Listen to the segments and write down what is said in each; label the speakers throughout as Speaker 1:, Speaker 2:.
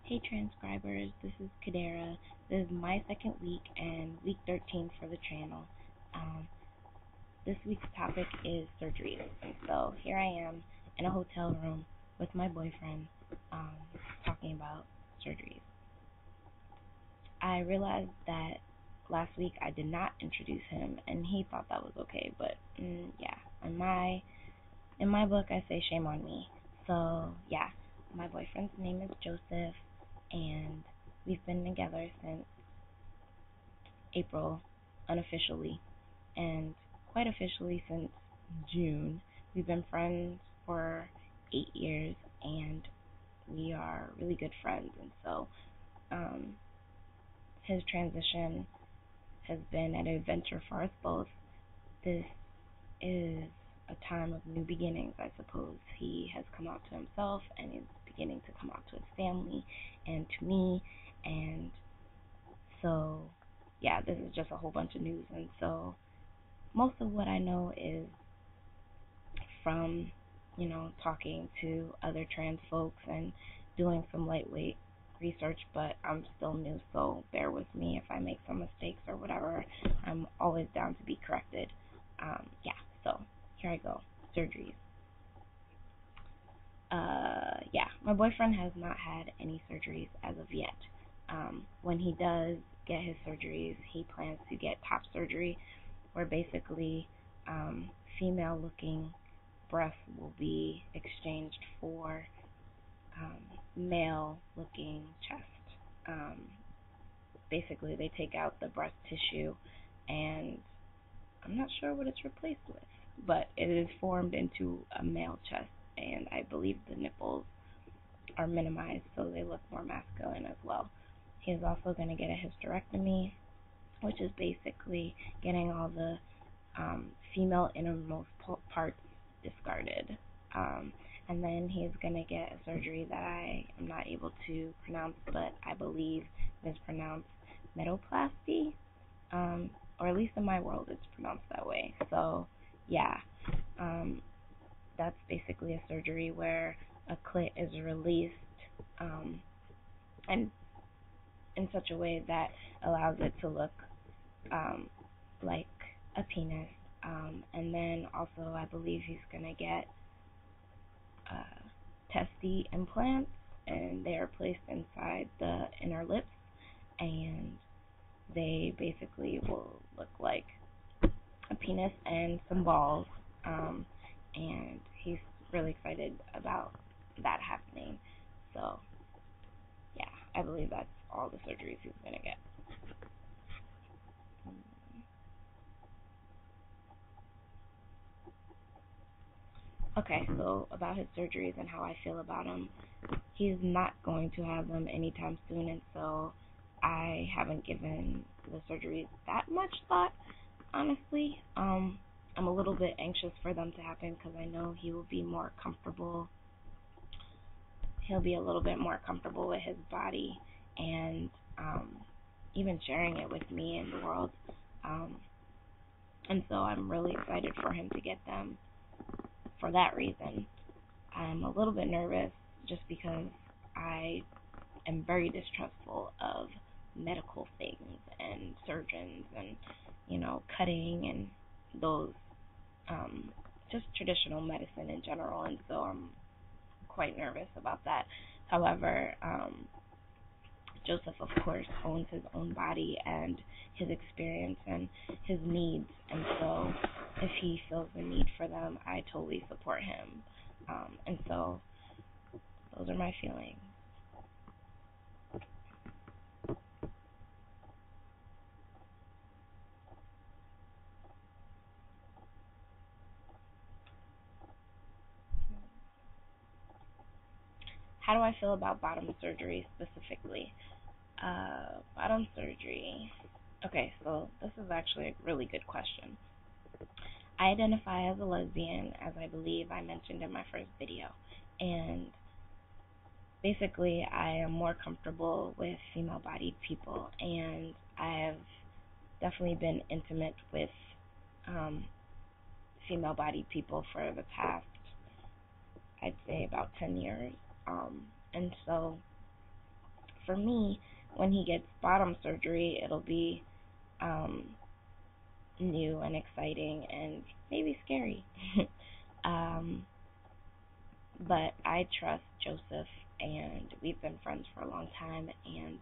Speaker 1: Hey transcribers, this is Kadera. This is my second week and week 13 for the channel. This week's topic is surgeries. And so here I am in a hotel room with my boyfriend talking about surgeries. I realized that last week I did not introduce him and he thought that was okay, but yeah, in my book I say shame on me. So yeah, my boyfriend's name is Joseph and we've been together since April unofficially, and quite officially since June. We've been friends for 8 years and we are really good friends, and so his transition has been an adventure for us both. This is a time of new beginnings, I suppose. He has come out to himself and is beginning to come out to his family and to me, and so yeah, this is just a whole bunch of news. And so most of what I know is from, talking to other trans folks and doing some lightweight research, but I'm still new, so bear with me if I make some mistakes or whatever. I'm always down to be corrected. So here I go. Surgeries. My boyfriend has not had any surgeries as of yet. When he does get his surgeries, he plans to get top surgery, where basically female-looking breasts will be exchanged for male-looking chest. Basically, they take out the breast tissue, and I'm not sure what it's replaced with, but it is formed into a male chest, and I believe the nipples are minimized so they look more masculine as well. He is also going to get a hysterectomy, which is basically getting all the female innermost parts discarded. And then he's going to get a surgery that I am not able to pronounce, but I believe is pronounced metoplasty, or at least in my world it's pronounced that way. So yeah, that's basically a surgery where a clit is released and in such a way that allows it to look like a penis. And then also I believe he's going to get testy implants, and they are placed inside the inner lips, and they basically will look like a penis and some balls. And he's really excited about that happening. So yeah, I believe that's all the surgeries he's going to get. Okay, so about his surgeries and how I feel about them. He's not going to have them anytime soon, and so I haven't given the surgeries that much thought, honestly. I'm a little bit anxious for them to happen because I know he will be more comfortable. He'll be a little bit more comfortable with his body and even sharing it with me and the world. And so I'm really excited for him to get them for that reason. I'm a little bit nervous just because I am very distrustful of medical things and surgeons and, cutting and those, just traditional medicine in general, and so I'm quite nervous about that. However, Joseph, of course, owns his own body and his experience and his needs, and so if he feels the need for them, I totally support him. And so those are my feelings. How do I feel about bottom surgery specifically? Bottom surgery. Okay, so this is actually a really good question. I identify as a lesbian, as I believe I mentioned in my first video, and basically I am more comfortable with female-bodied people, and I have definitely been intimate with female-bodied people for the past, I'd say, about 10 years. And so for me, when he gets bottom surgery, it'll be new and exciting and maybe scary. um, but I trust Joseph, and we've been friends for a long time, and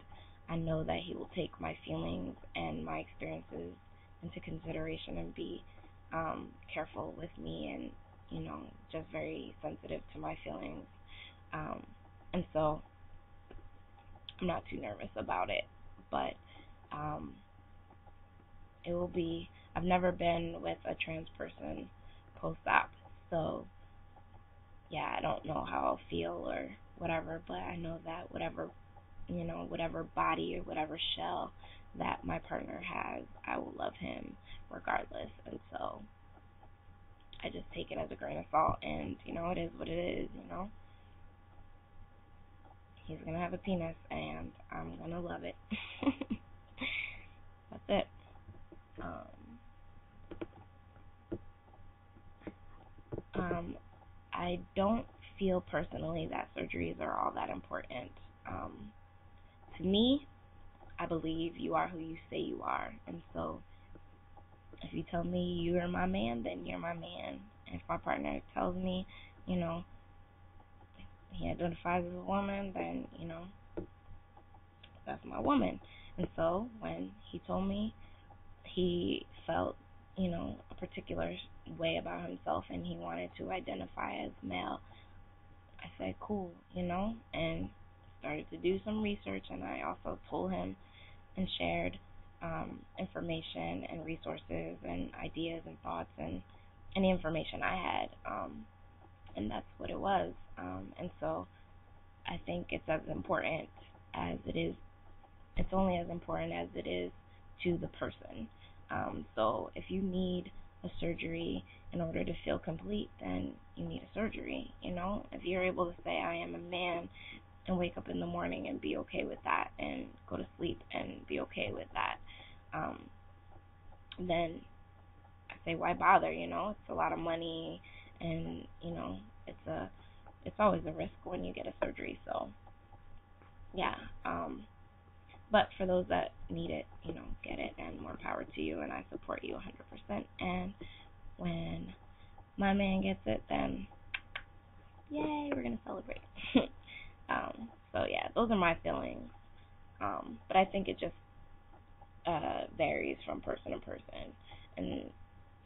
Speaker 1: I know that he will take my feelings and my experiences into consideration and be careful with me, and just very sensitive to my feelings. And so I'm not too nervous about it, but um, it will be. I've never been with a trans person post-op, so yeah, I don't know how I'll feel or whatever, but I know that whatever body or whatever shell that my partner has, I will love him regardless. And so I just take it as a grain of salt, and it is what it is. He's gonna have a penis, and I'm gonna love it. That's it. I don't feel personally that surgeries are all that important. To me, I believe you are who you say you are, and so if you tell me you are my man, then you're my man. And if my partner tells me, he identifies as a woman, then that's my woman. And so when he told me he felt, a particular way about himself and he wanted to identify as male, I said, cool, and started to do some research. And I also told him and shared information and resources and ideas and thoughts and any information I had. And that's what it was. And so I think it's as important as it is. It's only as important as it is to the person. So if you need a surgery in order to feel complete, then you need a surgery. If you're able to say I am a man and wake up in the morning and be okay with that, and go to sleep and be okay with that, then I say why bother? It's a lot of money, and it's always a risk when you get a surgery. So yeah. But for those that need it, get it, and more power to you, and I support you 100%. And when my man gets it, then yay, we're gonna celebrate. So yeah, those are my feelings. But I think it just varies from person to person, and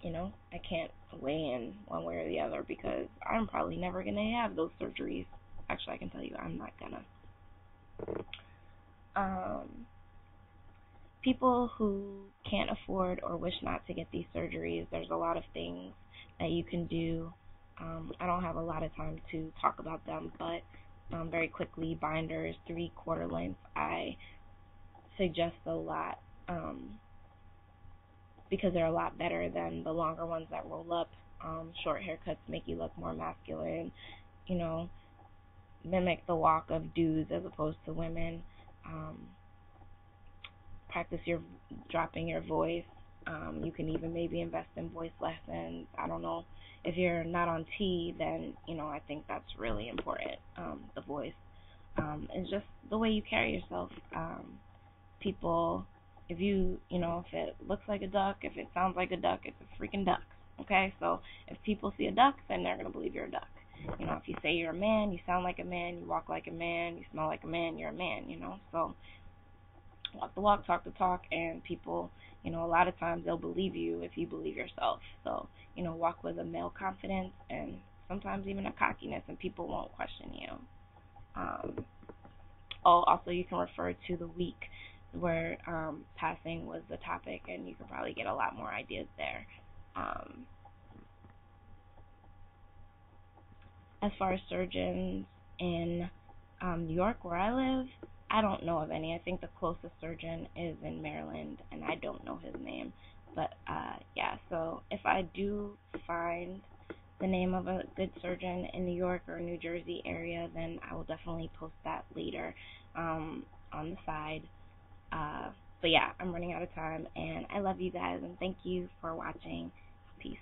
Speaker 1: I can't weigh in one way or the other because I'm probably never gonna have those surgeries. Actually, I can tell you, I'm not gonna. People who can't afford or wish not to get these surgeries, there's a lot of things that you can do. I don't have a lot of time to talk about them, but very quickly, binders, 3/4 length, I suggest a lot because they're a lot better than the longer ones that roll up. Short haircuts make you look more masculine, mimic the walk of dudes as opposed to women. Practice your dropping your voice. You can even maybe invest in voice lessons. I don't know. If you're not on T, then, I think that's really important, the voice. It's just the way you carry yourself. People, if if it looks like a duck, if it sounds like a duck, it's a freaking duck, okay? So if people see a duck, then they're going to believe you're a duck. If you say you're a man, you sound like a man, you walk like a man, you smell like a man, you're a man, So walk the walk, talk the talk, and people, a lot of times they'll believe you if you believe yourself. So, walk with a male confidence and sometimes even a cockiness, and people won't question you. Also, you can refer to the week where passing was the topic, and you can probably get a lot more ideas there. As far as surgeons in New York, where I live, I don't know of any. I think the closest surgeon is in Maryland, and I don't know his name. But, yeah, so if I do find the name of a good surgeon in New York or New Jersey area, then I will definitely post that later on the side. But, yeah, I'm running out of time, and I love you guys, and thank you for watching. Peace.